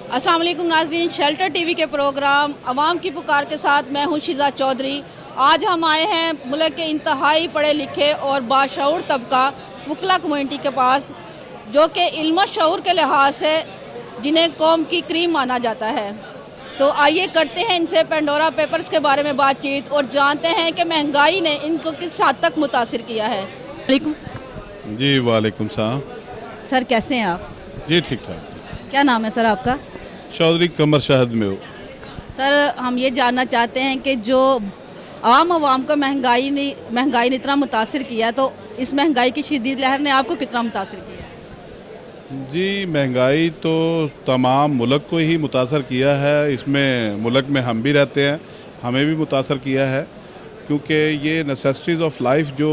अस्सलाम वालेकुम नाज़रीन, शेल्टर टीवी के प्रोग्राम अवाम की पुकार के साथ मैं हूं शिज़ा चौधरी। आज हम आए हैं मुल्क के इंतहाई पढ़े लिखे और बाशऊर तबका वकला कम्यूनिटी के पास, जो कि इल्म शऊर के लिहाज से जिन्हें कौम की क्रीम माना जाता है। तो आइए करते हैं इनसे पेंडोरा पेपर्स के बारे में बातचीत और जानते हैं कि महंगाई ने इनको किस हद तक मुतासिर किया है। वालेकुम सर। जी वालेकुम सलाम। सर कैसे हैं आप? जी ठीक ठाक। क्या नाम है सर आपका? चौधरी कमर शहद में हो। सर हम ये जानना चाहते हैं कि जो आवाम को महंगाई ने इतना मुतासिर किया, तो इस महंगाई की शदीद लहर ने आपको कितना मुतासिर किया? जी महंगाई तो तमाम मुल्क को ही मुतासर किया है। इसमें मुल्क में हम भी रहते हैं, हमें भी मुतासर किया है, क्योंकि ये नेसेसिटीज़ ऑफ लाइफ जो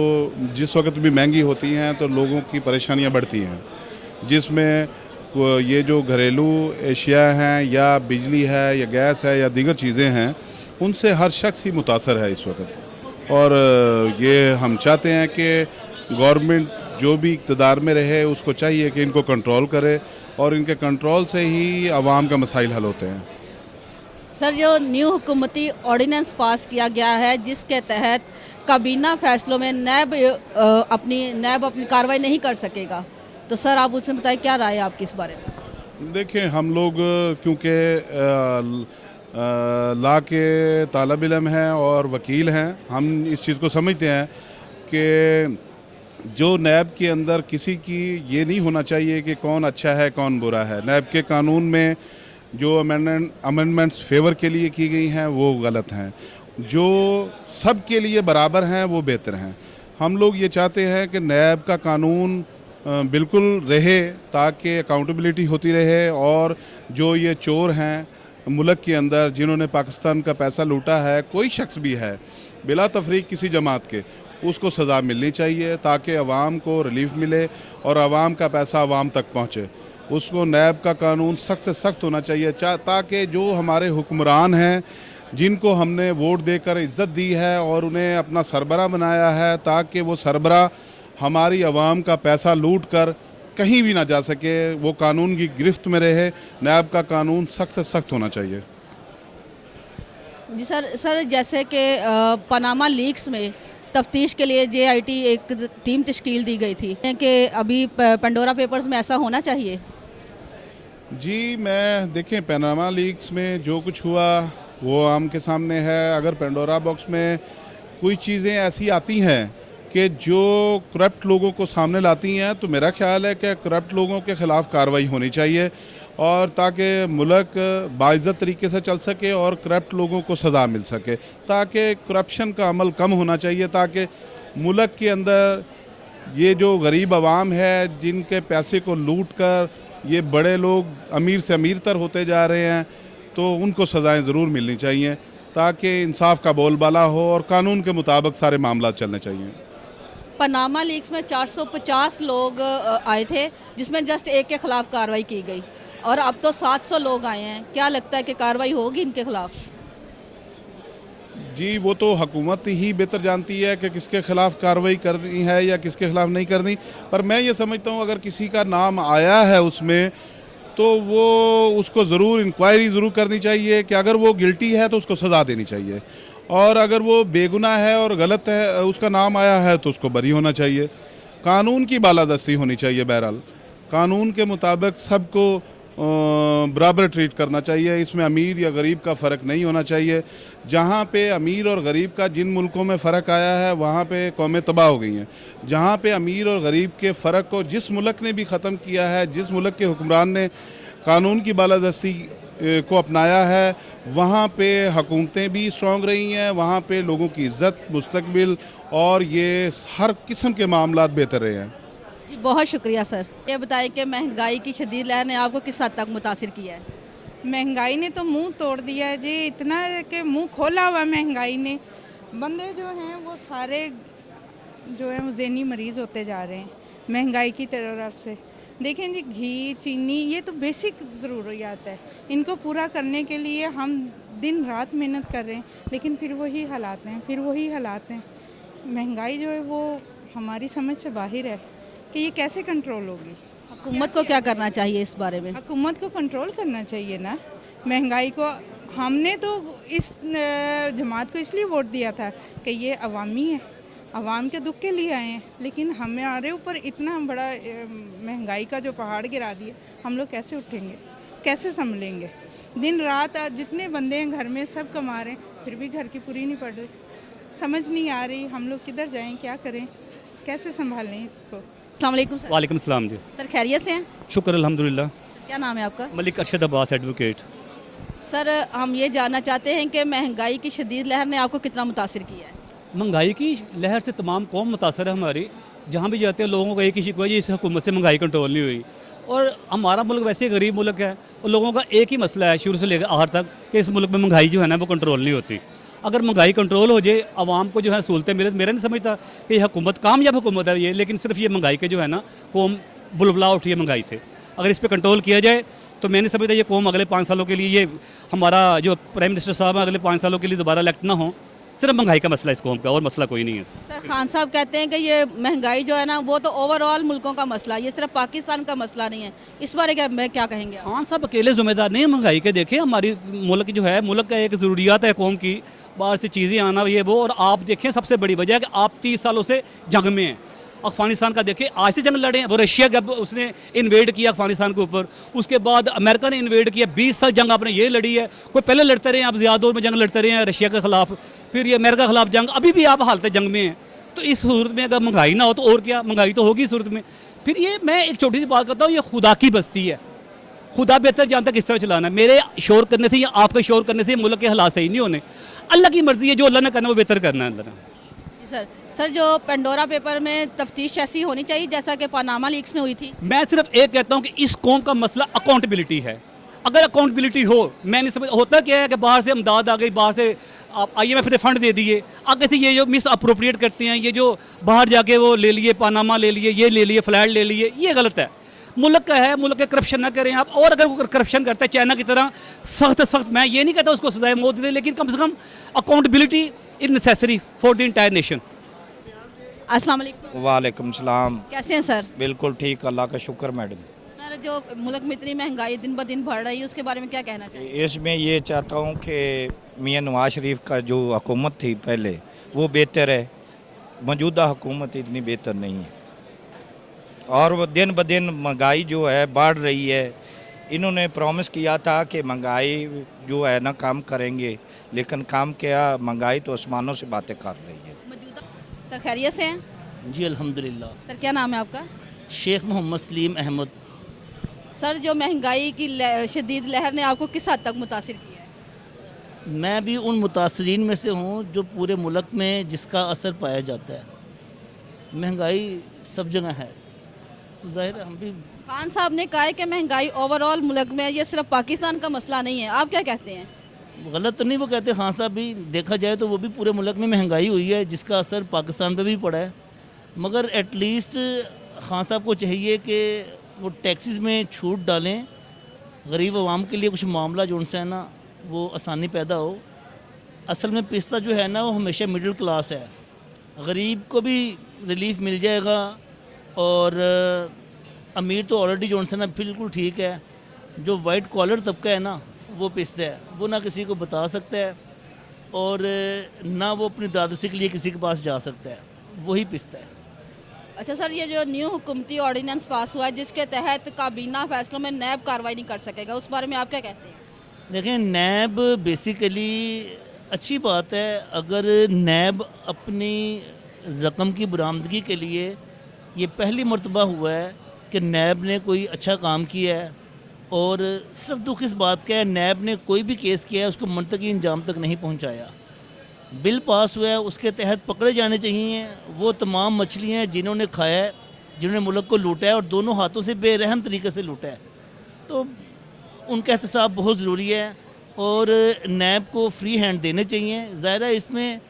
जिस वक्त भी महंगी होती हैं तो लोगों की परेशानियां बढ़ती हैं, जिसमें ये जो घरेलू एशिया हैं या बिजली है या गैस है या दीगर चीज़ें हैं, उनसे हर शख्स ही मुतासर है इस वक्त। और ये हम चाहते हैं कि गवर्नमेंट जो भी इक़्तिदार में रहे उसको चाहिए कि इनको कंट्रोल करे, और इनके कंट्रोल से ही आवाम का मसाइल हल होते हैं। सर जो न्यू हुकूमती ऑर्डिनेंस पास किया गया है, जिसके तहत काबीना फैसलों में नैब अपनी कार्रवाई नहीं कर सकेगा, तो सर आप उसमें बताएं क्या राय है आपकी इस बारे में? देखिए हम लोग क्योंकि ला के तालिब इल्म हैं और वकील हैं, हम इस चीज़ को समझते हैं कि जो नैब के अंदर किसी की ये नहीं होना चाहिए कि कौन अच्छा है कौन बुरा है। नैब के कानून में जो अमेंडमेंट्स फेवर के लिए की गई हैं वो गलत हैं, जो सब के लिए बराबर हैं वो बेहतर हैं। हम लोग ये चाहते हैं कि नैब का कानून बिल्कुल रहे ताकि अकाउंटेबिलिटी होती रहे, और जो ये चोर हैं मुल्क के अंदर जिन्होंने पाकिस्तान का पैसा लूटा है, कोई शख्स भी है बिला तफरीक किसी जमात के, उसको सज़ा मिलनी चाहिए ताकि अवाम को रिलीफ मिले और अवाम का पैसा अवाम तक पहुँचे। उसको नैब का कानून सख्त से सख्त होना चाहिए, ताकि जो हमारे हुक्मरान हैं जिनको हमने वोट देकर इज़्ज़त दी है और उन्हें अपना सरबरा बनाया है, ताकि वो सरबरा हमारी आवाम का पैसा लूट कर कहीं भी ना जा सके, वो कानून की गिरफ्त में रहे। नैब का कानून सख्त से सख्त होना चाहिए। जी सर जैसे कि पनामा लीक्स में तफ्तीश के लिए JIT एक टीम तश्कील दी गई थी कि अभी पेंडोरा पेपर्स में ऐसा होना चाहिए। जी मैं देखें, पनामा लीक्स में जो कुछ हुआ वो आम के सामने है। अगर पेंडोरा बॉक्स में कोई चीज़ें ऐसी आती हैं कि जो करप्ट लोगों को सामने लाती हैं, तो मेरा ख्याल है कि करप्ट लोगों के ख़िलाफ़ कार्रवाई होनी चाहिए, और ताकि मुल्क बाइज़्ज़त तरीके से चल सके और करप्ट लोगों को सज़ा मिल सके, ताकि करप्शन का अमल कम होना चाहिए, ताकि मुल्क के अंदर ये जो गरीब आवाम है जिनके पैसे को लूट कर ये बड़े लोग अमीर से अमीर तर होते जा रहे हैं, तो उनको सज़ाएँ ज़रूर मिलनी चाहिए ताकि इंसाफ का बोलबाला हो और कानून के मुताबिक सारे मामला चलने चाहिए। पनामा लीक्स में 450 लोग आए थे, जिसमें जस्ट एक के ख़िलाफ़ कार्रवाई की गई, और अब तो 700 लोग आए हैं। क्या लगता है कि कार्रवाई होगी इनके ख़िलाफ़? जी वो तो हुकूमत ही बेहतर जानती है कि किसके ख़िलाफ़ कार्रवाई करनी है या किसके ख़िलाफ़ नहीं करनी, पर मैं ये समझता हूँ अगर किसी का नाम आया है उसमें, तो वो उसको ज़रूर इंक्वायरी ज़रूर करनी चाहिए कि अगर वो गिल्टी है तो उसको सज़ा देनी चाहिए, और अगर वो बेगुनाह है और गलत है, उसका नाम आया है, तो उसको बरी होना चाहिए। कानून की बालादस्ती होनी चाहिए। बहरहाल कानून के मुताबिक सबको बराबर ट्रीट करना चाहिए, इसमें अमीर या गरीब का फ़र्क नहीं होना चाहिए। जहाँ पे अमीर और गरीब का जिन मुल्कों में फ़र्क आया है वहाँ पे कौमें तबाह हो गई हैं। जहाँ पे अमीर और गरीब के फ़र्क को जिस मुल्क ने भी ख़त्म किया है, जिस मुल्क के हुक्मरान ने कानून की बालादस्ती को अपनाया है, वहाँ पे हुकूमतें भी स्ट्रॉन्ग रही हैं, वहाँ पे लोगों की इज़्ज़त, मुस्तकबिल और ये हर किस्म के मामलात बेहतर रहे हैं। जी बहुत शुक्रिया सर। ये बताएं कि महंगाई की शदीद लहर ने आपको किस हद तक मुतासिर किया है? महंगाई ने तो मुंह तोड़ दिया है जी, इतना है कि मुंह खोला हुआ महंगाई ने। बंदे जो हैं वो सारे जो हैं वो ज़हनी मरीज़ होते जा रहे हैं महंगाई की तरफ से। देखें जी, घी, चीनी, ये तो बेसिक ज़रूरियात है, इनको पूरा करने के लिए हम दिन रात मेहनत कर रहे हैं, लेकिन फिर वही हालात हैं। महंगाई जो है वो हमारी समझ से बाहर है कि ये कैसे कंट्रोल होगी। हुकूमत को क्या करना चाहिए इस बारे में? हुकूमत को कंट्रोल करना चाहिए ना महंगाई को। हमने तो इस जमात को इसलिए वोट दिया था कि ये अवामी है, अवाम के दुख के लिए आए हैं, लेकिन हमारे ऊपर इतना बड़ा महंगाई का जो पहाड़ गिरा दिया, हम लोग कैसे उठेंगे, कैसे संभलेंगे? दिन रात आज जितने बंदे हैं घर में सब कमा रहे हैं, फिर भी घर की पूरी नहीं पड़ रही। समझ नहीं आ रही हम लोग किधर जाएं, क्या करें, कैसे संभालें इसको। अस्सलाम वालेकुम सर। वालेकुम सलाम जी। सर खैरियत से हैं? शुक्र अल्हम्दुलिल्लाह। सर क्या नाम है आपका? मलिक अरशद अब्बास एडवोकेट। सर हम ये जानना चाहते हैं कि महंगाई की शदीद लहर ने आपको कितना मुतासिर किया है? महंगाई की लहर से तमाम कौम मुतासर है हमारी। जहाँ भी जाते हैं लोगों का एक ही शिकवा है, इस हुकूमत से महंगाई कंट्रोल नहीं हुई। और हमारा मुल्क वैसे गरीब मुल्क है और लोगों का एक ही मसला है शुरू से लेकर आखिर तक कि इस मुल्क में महंगाई जो है ना वो कंट्रोल नहीं होती। अगर महंगाई कंट्रोल हो जाए, आवाम को जो है सहूलतें मिले, मेरा नहीं समझता कि ये हुकूमत कामयाब हुकूमत है ये, लेकिन सिर्फ ये महंगाई के जो है ना कौम बुलबुला उठी है महंगाई से। अगर इस पर कंट्रोल किया जाए तो मैं नहीं समझता ये कौम अगले 5 सालों के लिए, ये हमारा जो प्राइम मिनिस्टर साहब हैं अगले 5 सालों के लिए दोबारा इलेक्ट ना हो। सिर्फ महंगाई का मसला इस कौम का, और मसला कोई नहीं है। सर खान साहब कहते हैं कि ये महंगाई जो है ना वो तो ओवरऑल मुल्कों का मसला है, ये सिर्फ पाकिस्तान का मसला नहीं है। इस बारे में क्या कहेंगे आप? खान साहब अकेले ज़िम्मेदार नहीं है महंगाई के। देखें हमारी मुल्क जो है, मुल्क का एक ज़रूरियात है कौम की, बाहर से चीज़ें आना ये वो। और आप देखें सबसे बड़ी वजह है कि आप 30 सालों से जंग में हैं। अफगानिस्तान का देखें, आज से जंग लड़े हैं, वो रशिया जब उसने इन्वेड किया अफगानिस्तान के ऊपर, उसके बाद अमेरिका ने इन्वेड किया। 20 साल जंग आपने ये लड़ी है। कोई पहले लड़ते रहे हैं, आप ज़्यादा दौर में जंग लड़ते रहे हैं रशिया के ख़िलाफ़, फिर ये अमेरिका के ख़िलाफ़ जंग, अभी भी आप हालत जंग में हैं। तो इस सूरत में अगर महंगाई ना हो तो और क्या, महंगाई तो होगी इस सूरत में। फिर ये मैं एक छोटी सी बात करता हूँ, ये खुदा की बस्ती है, खुदा बेहतर जानता किस तरह चलाना है। मेरे शोर करने से या आपके शोर करने से मुल्क के हालात सही नहीं होने। अल्लाह की मर्ज़ी है, जो अल्लाह ने करना वो बेहतर करना है अल्लाह ने। सर जो पेंडोरा पेपर में तफ्तीश ऐसी होनी चाहिए जैसा कि पनामा लीक्स में हुई थी। मैं सिर्फ एक कहता हूँ कि इस कौम का मसला अकाउंटेबिलिटी है। अगर अकाउंटेबिलिटी हो, मैं नहीं समझ होता क्या है कि बाहर से अमदाद आ गई, बाहर से आप IMF ने फंड दे दिए, आगे से ये जो मिस अप्रोप्रिएट करते हैं, ये जो बाहर जाके वो ले लिए, पनामा ले लिए, ये ले लिए, फ्लैट ले लिए, ये गलत है। मुल्क का है, मुल्क के करप्शन ना करें आप। और अगर वो करप्शन करता है चाइना की तरह सख्त, मैं ये नहीं कहता उसको सजाए मौत दे, लेकिन कम से कम accountability is necessary for the entire nation. अस्सलाम वालेकुम। वालेकुम सलाम। कैसे हैं सर? बिल्कुल ठीक, अल्लाह का शुक्र मैडम। सर जो मुल्क में इतनी महंगाई दिन ब दिन बढ़ रही है उसके बारे में क्या कहना चाहिए? इसमें ये चाहता हूँ कि मियाँ नवाज शरीफ का जो हुकूमत थी पहले वो बेहतर है, मौजूदा हुकूमत इतनी बेहतर नहीं है। और वो दिन ब दिन महंगाई जो है बढ़ रही है। इन्होंने प्रॉमिस किया था कि महंगाई जो है ना कम करेंगे, लेकिन काम क्या, महंगाई तो आसमानों से बातें कर रही है। सर खैरियत से हैं? जी अल्हम्दुलिल्लाह। सर क्या नाम है आपका? शेख मोहम्मद सलीम अहमद। सर जो महंगाई की शदीद लहर ने आपको किस हद तक मुतासिर किया है? मैं भी उन मुतासरीन में से हूँ जो पूरे मुल्क में जिसका असर पाया जाता है। महंगाई सब जगह है, ज़ाहिर है हम भी। खान साहब ने कहा है कि महंगाई ओवरऑल मुल्क में, ये सिर्फ पाकिस्तान का मसला नहीं है। आप क्या कहते हैं? गलत तो नहीं वो कहते खान साहब भी, देखा जाए तो वो भी पूरे मुल्क में महंगाई हुई है जिसका असर पाकिस्तान पे भी पड़ा है। मगर एटलीस्ट खान साहब को चाहिए कि वो टैक्सेस में छूट डालें, गरीब आवाम के लिए कुछ मामला जो उनसे है ना वो आसानी पैदा हो। असल में पिस्ता जो है ना वो हमेशा मिडिल क्लास है, गरीब को भी रिलीफ मिल जाएगा। और अमीर तो ऑलरेडी जो उनसे ना बिल्कुल ठीक है। जो वाइट कॉलर तबका है ना वो पिसता है, वो ना किसी को बता सकता है और ना वो अपनी दादसी के लिए किसी के पास जा सकता है, वही पिसता है। अच्छा सर, ये जो न्यू हुकूमती ऑर्डिनेंस पास हुआ है जिसके तहत काबीना फैसलों में नैब कार्रवाई नहीं कर सकेगा, उस बारे में आप क्या कहते हैं? देखें, नैब बेसिकली अच्छी बात है। अगर नैब अपनी रकम की बरामदगी के लिए, ये पहली मर्तबा हुआ है कि नैब ने कोई अच्छा काम किया है। और सिर्फ दुख इस बात का है, नैब ने कोई भी केस किया है उसको मंतकी इंजाम तक नहीं पहुंचाया। बिल पास हुआ है, उसके तहत पकड़े जाने चाहिए वो तमाम मछलियाँ जिन्होंने खाया है, जिन्होंने मुल्क को लूटा है और दोनों हाथों से बेरहम तरीके से लूटा है। तो उनका एहतसाब बहुत ज़रूरी है और नैब को फ्री हैंड देने चाहिए। ज़ाहिर है इसमें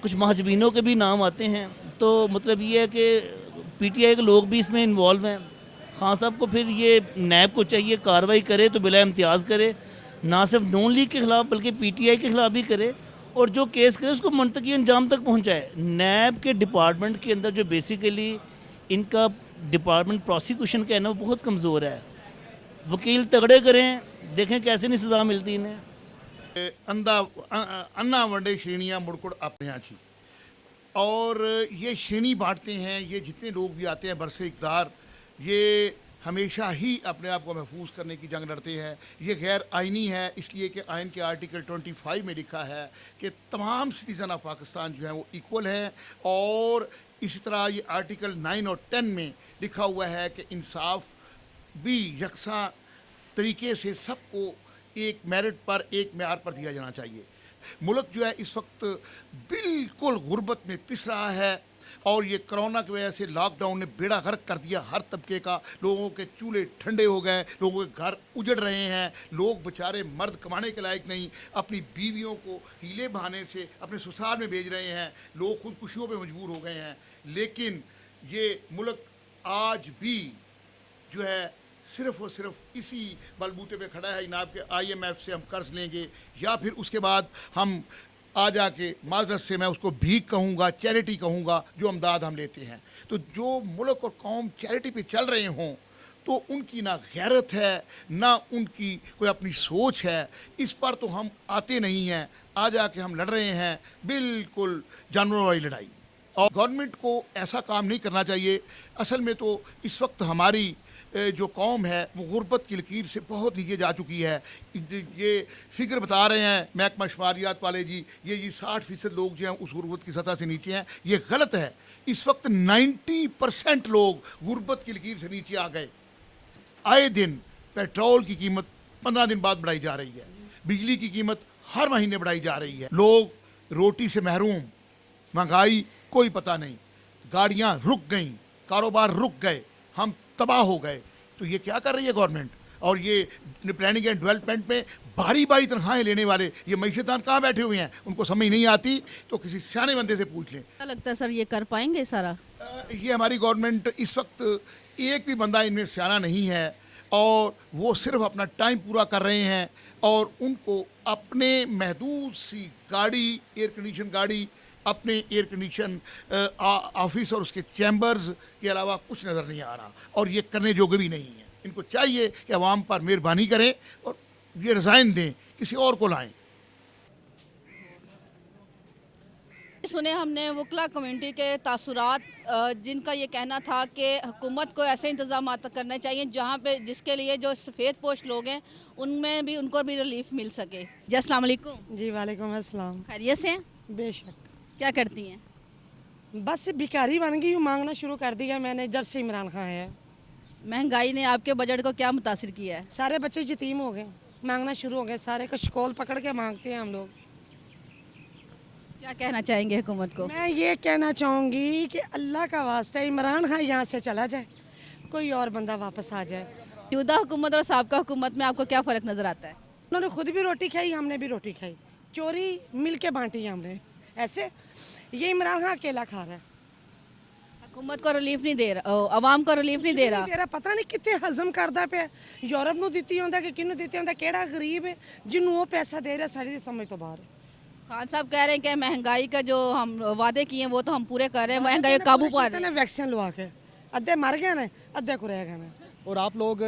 कुछ महजबीनों के भी नाम आते हैं, तो मतलब ये है कि PTI के लोग भी इसमें इन्वॉल्व हैं। खान साहब को फिर ये नैब को चाहिए कार्रवाई करे तो बिला इम्तियाज़ करे, ना सिर्फ नून लीग के ख़िलाफ़ बल्कि PTI के ख़िलाफ़ भी करे, और जो केस करे उसको मंतकी अंजाम तक पहुंचाए। नैब के डिपार्टमेंट के अंदर जो बेसिकली इनका डिपार्टमेंट प्रोसिक्यूशन का है ना वो बहुत कमज़ोर है। वकील तगड़े करें, देखें कैसे नहीं सज़ा मिलती इन्हें। अन्ना वंडे श्रेणियाँ मुड़कुड़ अपने यहाँ छी और ये श्रेणी बांटते हैं। ये जितने लोग भी आते हैं बरसे इक़्तिदार, ये हमेशा ही अपने आप को महफूज करने की जंग लड़ते हैं। ये गैर आइनी है इसलिए कि आइन के आर्टिकल 25 में लिखा है कि तमाम सिटीज़न ऑफ पाकिस्तान जो हैं वो इक्वल हैं, और इसी तरह ये आर्टिकल 9 और 10 में लिखा हुआ है कि इंसाफ भी यकसा तरीके से सबको एक मेरिट पर, एक मेयार पर दिया जाना चाहिए। मुल्क जो है इस वक्त बिल्कुल गुर्बत में पिस रहा है, और ये कोरोना की वजह से लॉकडाउन ने बेड़ा गर्क कर दिया हर तबके का। लोगों के चूल्हे ठंडे हो गए, लोगों के घर उजड़ रहे हैं, लोग बेचारे मर्द कमाने के लायक नहीं, अपनी बीवियों को हीले बहाने से अपने ससुराल में भेज रहे हैं, लोग खुदकुशियों पे मजबूर हो गए हैं। लेकिन ये मुल्क आज भी जो है सिर्फ़ और सिर्फ इसी बलबूते पे खड़ा है जनाब के IMF से हम कर्ज लेंगे या फिर उसके बाद हम आ जाके माजरत से मैं उसको भीख कहूँगा, चैरिटी कहूँगा, जो अमदाद हम लेते हैं। तो जो मुल्क और कौम चैरिटी पे चल रहे हों तो उनकी ना गैरत है ना उनकी कोई अपनी सोच है, इस पर तो हम आते नहीं हैं। आ जाके हम लड़ रहे हैं बिल्कुल जानवरों वाली लड़ाई, और गवर्नमेंट को ऐसा काम नहीं करना चाहिए। असल में तो इस वक्त हमारी जो कौम है वो गुर्बत की लकीर से बहुत नीचे जा चुकी है। ये फिक्र बता रहे हैं महकमा शुमारियात वाले जी, ये 60% लोग जो हैं उस गुर्बत की सतह से नीचे हैं। ये गलत है। इस वक्त 90% लोग गुर्बत की लकीर से नीचे आ गए। आए दिन पेट्रोल की कीमत 15 दिन बाद बढ़ाई जा रही है, बिजली की कीमत हर महीने बढ़ाई जा रही है, लोग रोटी से महरूम, महंगाई कोई पता नहीं, गाड़ियाँ रुक गईं, कारोबार रुक गए, हम तबाह हो गए। तो ये क्या कर रही है गवर्नमेंट? और ये प्लानिंग एंड डेवलपमेंट में भारी भारी तनख्वाहें लेने वाले ये मईशतदान कहाँ बैठे हुए हैं? उनको समझ नहीं आती तो किसी सियाने बंदे से पूछ लें। क्या लगता है सर ये कर पाएंगे सारा? ये हमारी गवर्नमेंट इस वक्त एक भी बंदा इनमें सियाना नहीं है, और वो सिर्फ अपना टाइम पूरा कर रहे हैं, और उनको अपने महदूद सी गाड़ी, एयर कंडीशन गाड़ी, अपने एयर कंडीशन ऑफिस और उसके चैम्बर्स के अलावा कुछ नज़र नहीं आ रहा, और ये करने जोगे भी नहीं है। इनको चाहिए कि अवाम पर मेहरबानी करें और ये रिज़ाइन दें, किसी और को लाएं। सुने हमने वकला कम्युनिटी के तासुरात, जिनका ये कहना था कि हुकूमत को ऐसे इंतजाम करने चाहिए जहाँ पे जिसके लिए जो सफ़ेद पोश लोग हैं उनमें भी उनको भी रिलीफ मिल सके। जी अस्सलाम वालेकुम। जी वालेकुम अस्सलाम। खैरियत से हैं? बेशक। क्या करती हैं? बस भिखारी बन गई हूँ, मांगना शुरू कर दिया मैंने जब से इमरान खान है। महंगाई ने आपके बजट को क्या मुतासिर किया है? सारे बच्चे यतीम हो गए, मांगना शुरू हो गए, सारे का शकोल पकड़ के मांगते हैं हम लोग। क्या कहना चाहेंगे हुकूमत को? मैं ये कहना चाहूँगी कि अल्लाह का वास्ता इमरान खान यहाँ से चला जाए, कोई और बंदा वापस आ जाए। मौजूदा हुकूमत और साबका हुकूमत में आपको क्या फ़र्क नज़र आता है? उन्होंने खुद भी रोटी खाई, हमने भी रोटी खाई, चोरी मिल के बांटी हमने। ऐसे ये इमरान खान अकेला खा रहा है, हुकूमत को रिलीफ नहीं दे रहा, अवाम को रिलीफ नहीं दे रहा। पता नहीं कितने हजम करता पे, यूरोप ਨੂੰ ਦਿੱਤੀ ਹੁੰਦਾ कि किन्नू ਦਿੱਤੀ ਹੁੰਦਾ, ਕਿਹੜਾ गरीब है जिन्हों वो पैसा दे रहा, सारी समझ तो बाहर है। खान साहब कह रहे हैं कि महंगाई का जो हम वादे किए हैं वो तो हम पूरे कर रहे हैं, महंगाई काबू पा रहे हैं। वैक्सीन लगा के अद्धे मर गए ना, अद्धे को रह गए ना। और आप लोग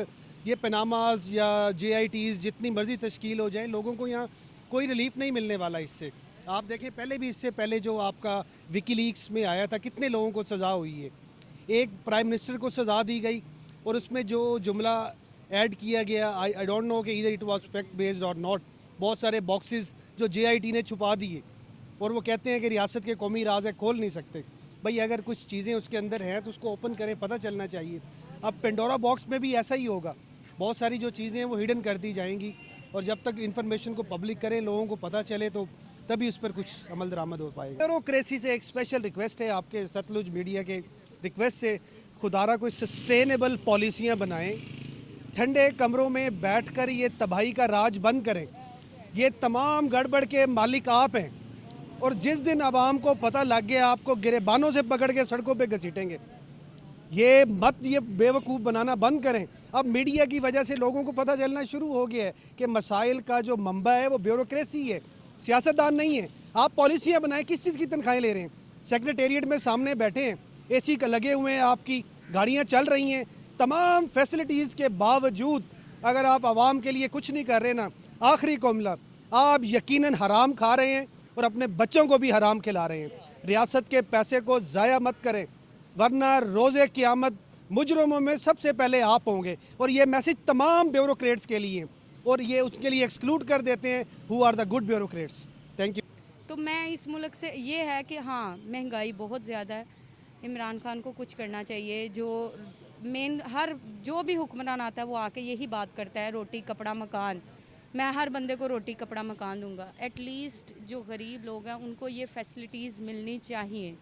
ये पनामाज या JITs जितनी मर्जी तश्कील हो जाए, लोगों को यहाँ कोई रिलीफ नहीं मिलने वाला इससे। आप देखें पहले भी, इससे पहले जो आपका विकीलीक्स में आया था, कितने लोगों को सज़ा हुई है। एक प्राइम मिनिस्टर को सज़ा दी गई और उसमें जो जुमला ऐड किया गया, आई डोंट नो कि इधर इट वाज फैक्ट बेस्ड और नॉट, बहुत सारे बॉक्सेस जो JIT ने छुपा दिए और वो कहते हैं कि रियासत के कौमी राज है, खोल नहीं सकते। भाई अगर कुछ चीज़ें उसके अंदर हैं तो उसको ओपन करें, पता चलना चाहिए। अब पेंडोरा बॉक्स में भी ऐसा ही होगा, बहुत सारी जो चीज़ें हैं वो हिडन कर दी जाएंगी, और जब तक इन्फॉर्मेशन को पब्लिक करें, लोगों को पता चले, तो तभी उस पर कुछ अमल दरामद हो पाएगा। ब्यूरोक्रेसी से एक स्पेशल रिक्वेस्ट है आपके सतलुज मीडिया के रिक्वेस्ट से, खुदारा कोई सस्टेनेबल पॉलिसियाँ बनाएं, ठंडे कमरों में बैठकर ये तबाही का राज बंद करें। ये तमाम गड़बड़ के मालिक आप हैं, और जिस दिन आवाम को पता लग गया, आपको गिरेबानों से पकड़ के सड़कों पे घसीटेंगे। ये बेवकूफ़ बनाना बंद करें। अब मीडिया की वजह से लोगों को पता चलना शुरू हो गया है कि मसाइल का जो मंबा है वो ब्यूरोक्रेसी है, सियासतदान नहीं है। आप पॉलिसियाँ बनाएं, किस चीज़ की तनख्वाहें ले रहे हैं? सेक्रेटेरिएट में सामने बैठे हैं, AC का लगे हुए हैं आपकी, गाड़ियाँ चल रही हैं, तमाम फैसिलिटीज़ के बावजूद अगर आप आवाम के लिए कुछ नहीं कर रहे ना, आखिरी जुमला, आप यकीनन हराम खा रहे हैं और अपने बच्चों को भी हराम खिला रहे हैं। रियासत के पैसे को ज़ाया मत करें, वरना रोज़े क़यामत मुजरमों में सबसे पहले आप होंगे। और ये मैसेज तमाम ब्यूरोक्रेट्स के लिए, और ये उसके लिए एक्सक्लूड कर देते हैं who are the good bureaucrats. Thank you. तो मैं इस मुल्क से ये है कि हाँ, महंगाई बहुत ज़्यादा है, इमरान खान को कुछ करना चाहिए। जो मेन हर जो भी हुक्मरान आता है वो आके यही बात करता है, रोटी कपड़ा मकान। मैं हर बंदे को रोटी कपड़ा मकान दूंगा। एटलीस्ट जो गरीब लोग हैं उनको ये फैसिलिटीज़ मिलनी चाहिए।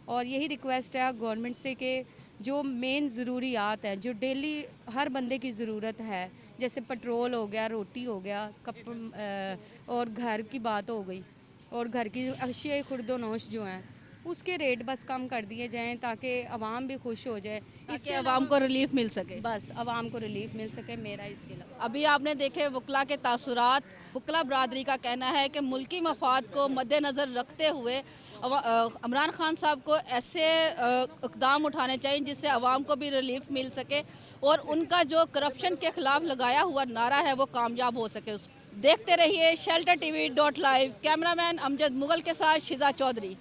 और यही रिक्वेस्ट है गवर्नमेंट से कि जो मेन ज़रूरियात हैं, जो डेली हर बंदे की ज़रूरत है, जैसे पेट्रोल हो गया, रोटी हो गया, और घर की बात हो गई, और घर की अशिया खुर्दोनोश जो हैं उसके रेट बस कम कर दिए जाएं ताकि आवाम भी खुश हो जाए, इसके आवाम को रिलीफ मिल सके। बस आवाम को रिलीफ मिल सके, मेरा इसके अलावा। अभी आपने देखे वकला के तासुरात। वकला बरादरी का कहना है कि मुल्की मफाद को मद्देनज़र रखते हुए इमरान खान साहब को ऐसे इक़दाम उठाने चाहिए जिससे आवाम को भी रिलीफ मिल सके और उनका जो करप्शन के ख़िलाफ़ लगाया हुआ नारा है वो कामयाब हो सके। देखते रहिए sheltertv.live। कैमरामैन अमजद मुगल के साथ शिजा चौधरी।